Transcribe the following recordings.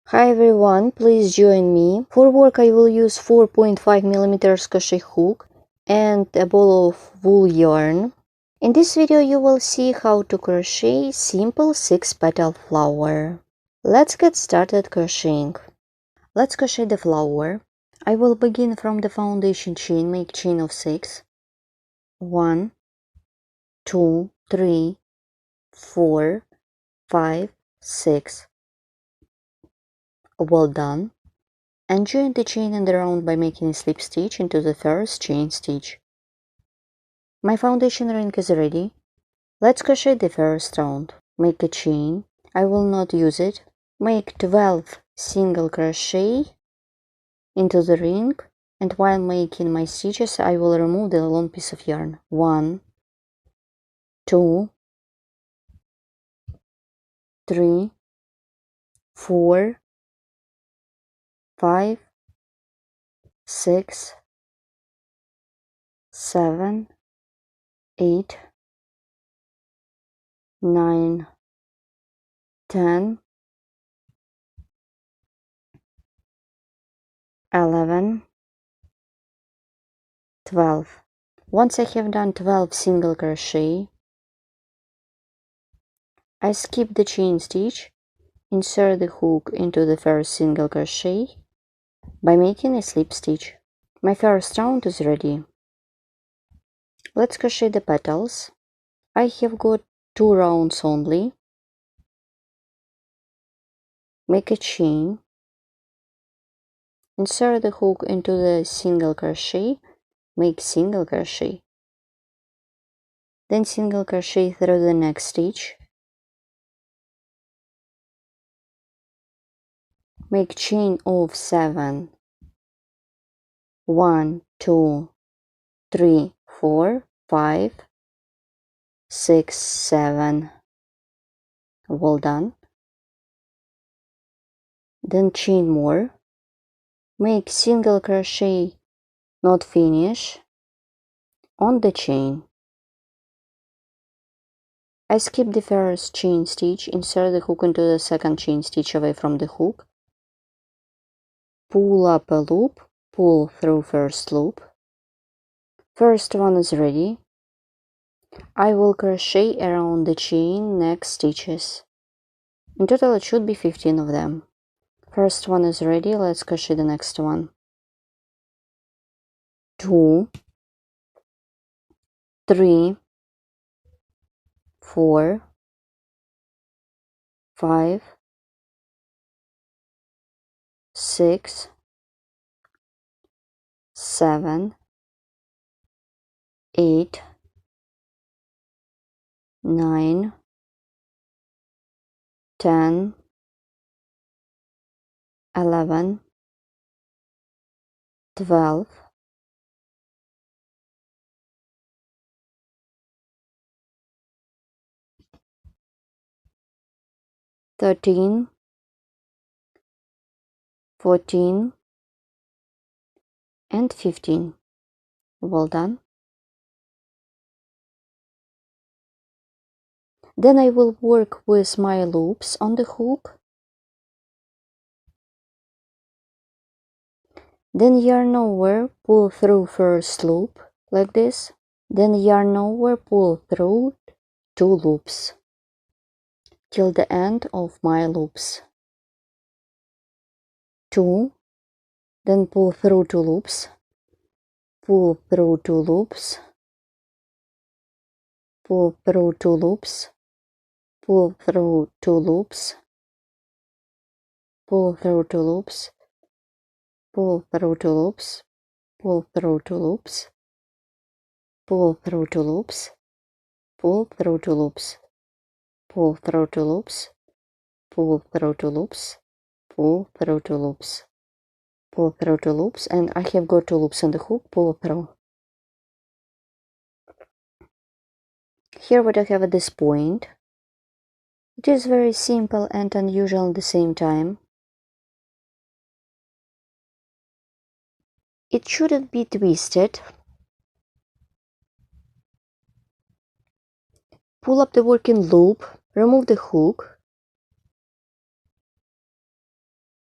Hi everyone, please join me. For work I will use 4.5mm crochet hook and a ball of wool yarn. In this video you will see how to crochet simple 6-petal flower. Let's get started crocheting. Let's crochet the flower. I will begin from the foundation chain, make chain of 6. 1, 2, 3, 4, 5, 6. Well done. And join the chain and the round by making a slip stitch into the first chain stitch. My foundation ring is ready. Let's crochet the first round. Make a chain. I will not use it. Make 12 single crochet into the ring, and while making my stitches I will remove the long piece of yarn. 1, 2, 3, 4, 5, 6, 7, 8, 9, 10, 11, 12. Once I have done 12 single crochet, I skip the chain stitch, insert the hook into the first single crochet by making a slip stitch. My first round is ready. Let's crochet the petals. I have got 2 rounds only. Make a chain, insert the hook into the single crochet, make single crochet, then single crochet through the next stitch, make chain of 7, 1, 2, 3, 4, 5, 6, 7. Well done. Then chain more, make single crochet, not finish, on the chain. I skip the first chain stitch, insert the hook into the second chain stitch away from the hook, pull up a loop, pull through first loop. First one is ready. I will crochet around the chain next stitches. In total it should be 15 of them. First one is ready, let's crochet the next one. 2, 3, 4, 5, 6, 7, 8, 9, 10, 11, 12, 13, 14, and 15. Well done. Then I will work with my loops on the hook. Then yarn over, pull through first loop, like this. Then yarn over, pull through 2 loops, till the end of my loops. 2, then pull through 2 loops, pull through 2 loops, pull through 2 loops, pull through 2 loops, pull through 2 loops, pull through 2 loops, pull through 2 loops, pull through 2 loops, pull through 2 loops, pull through 2 loops, pull through 2 loops, pull through 2 loops, pull through 2 loops, and I have got 2 loops on the hook, pull through. Here what I have at this point, it is very simple and unusual at the same time. It shouldn't be twisted. Pull up the working loop, remove the hook,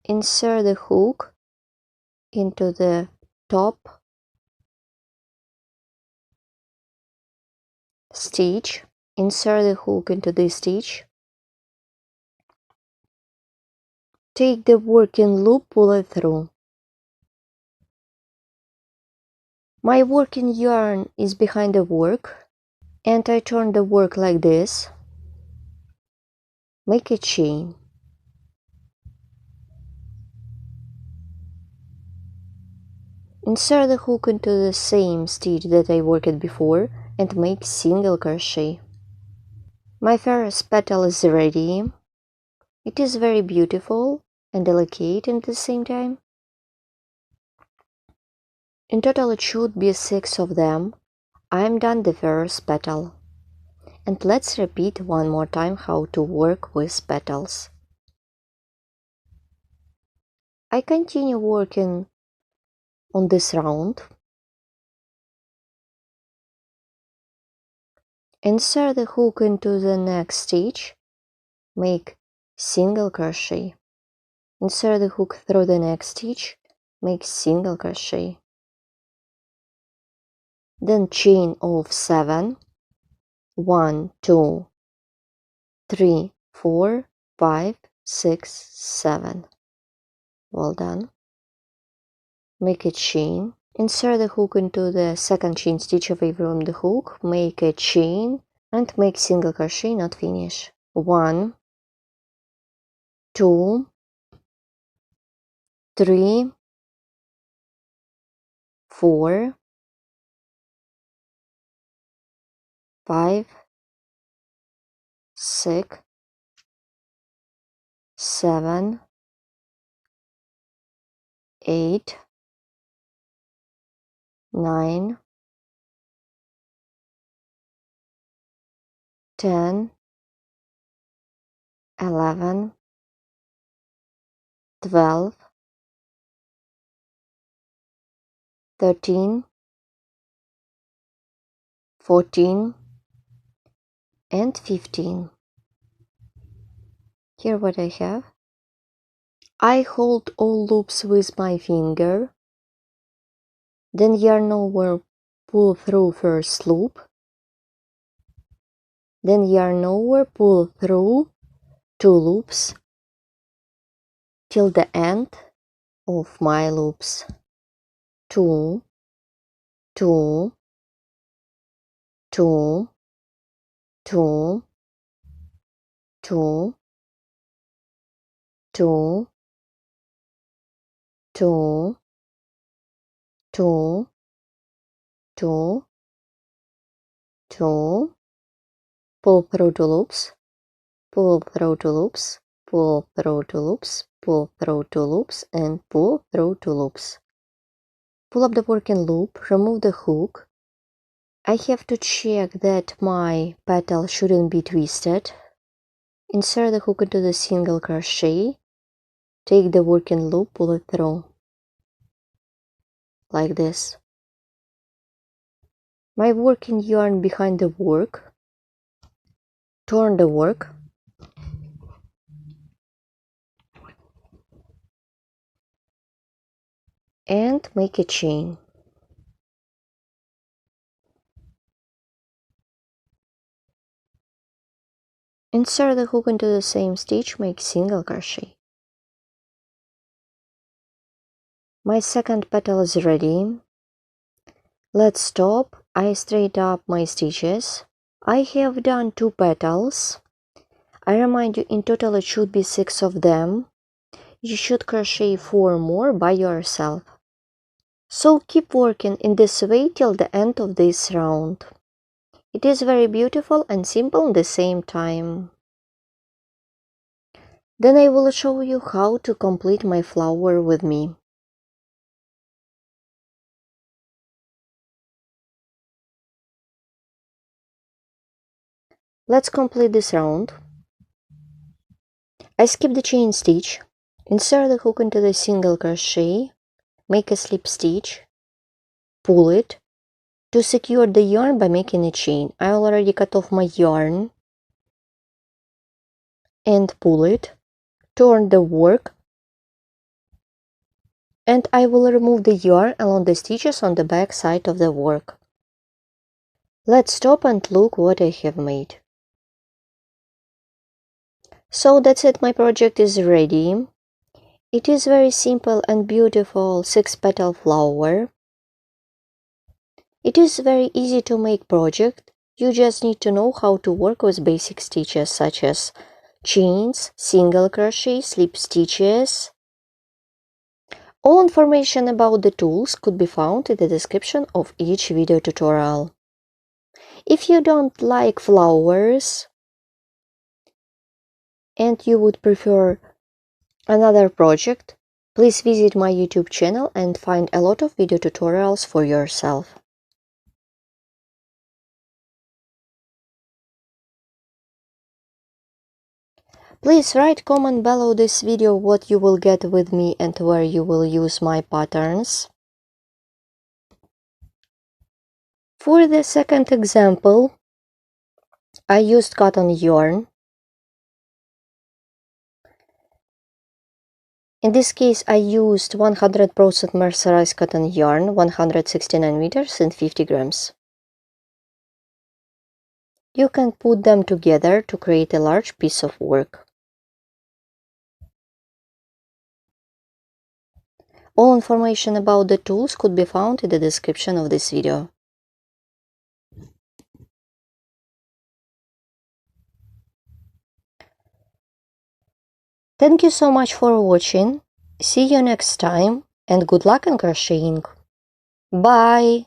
insert the hook into the top stitch, insert the hook into this stitch, take the working loop, pull it through. My working yarn is behind the work, and I turn the work like this, make a chain. Insert the hook into the same stitch that I worked before and make single crochet. My first petal is ready. It is very beautiful and delicate at the same time. In total it should be 6 of them. I'm done the first petal. And let's repeat one more time how to work with petals. I continue working on this round. Insert the hook into the next stitch, make single crochet. Insert the hook through the next stitch, make single crochet. Then chain of 7, 1, 2, 3, 4, 5, 6, 7. Well done. Make a chain. Insert the hook into the second chain stitch away from the hook, make a chain and make single crochet, not finish. 1, 2, 3, 4, 5, 6, 7, 8, 9, 10, 11, 12, 13, 14, and 15. Here what I have. I hold all loops with my finger, then yarn over, pull through first loop, then yarn over, pull through 2 loops till the end of my loops. 2, 2, 2, 2, 2, 2, 2, 2, 2, 2, pull through 2 loops, pull through 2 loops, pull through 2 loops, pull through 2 loops, and pull through 2 loops. Pull up the working loop, remove the hook. I have to check that my petal shouldn't be twisted. Insert the hook into the single crochet, take the working loop, pull it through, like this. My working yarn behind the work, turn the work, and make a chain. Insert the hook into the same stitch, make single crochet. My second petal is ready. Let's stop. I straight up my stitches. I have done 2 petals. I remind you, in total it should be 6 of them. You should crochet 4 more by yourself. So keep working in this way till the end of this round. It is very beautiful and simple at the same time. Then I will show you how to complete my flower with me. Let's complete this round. I skip the chain stitch, insert the hook into the single crochet, make a slip stitch, pull it. To secure the yarn by making a chain, I already cut off my yarn and pull it, turn the work, And I will remove the yarn along the stitches on the back side of the work. Let's stop and look what I have made. So that's it, my project is ready. It is very simple and beautiful 6-petal flower. It is very easy to make project. You just need to know how to work with basic stitches such as chains, single crochet, slip stitches. All information about the tools could be found in the description of each video tutorial. If you don't like flowers and you would prefer another project, please visit my YouTube channel and find a lot of video tutorials for yourself. Please write comment below this video what you will get with me and where you will use my patterns. For the second example, I used cotton yarn. In this case, I used 100% mercerized cotton yarn, 169 meters and 50 grams. You can put them together to create a large piece of work. All information about the tools could be found in the description of this video. Thank you so much for watching. See you next time and good luck in crocheting. Bye!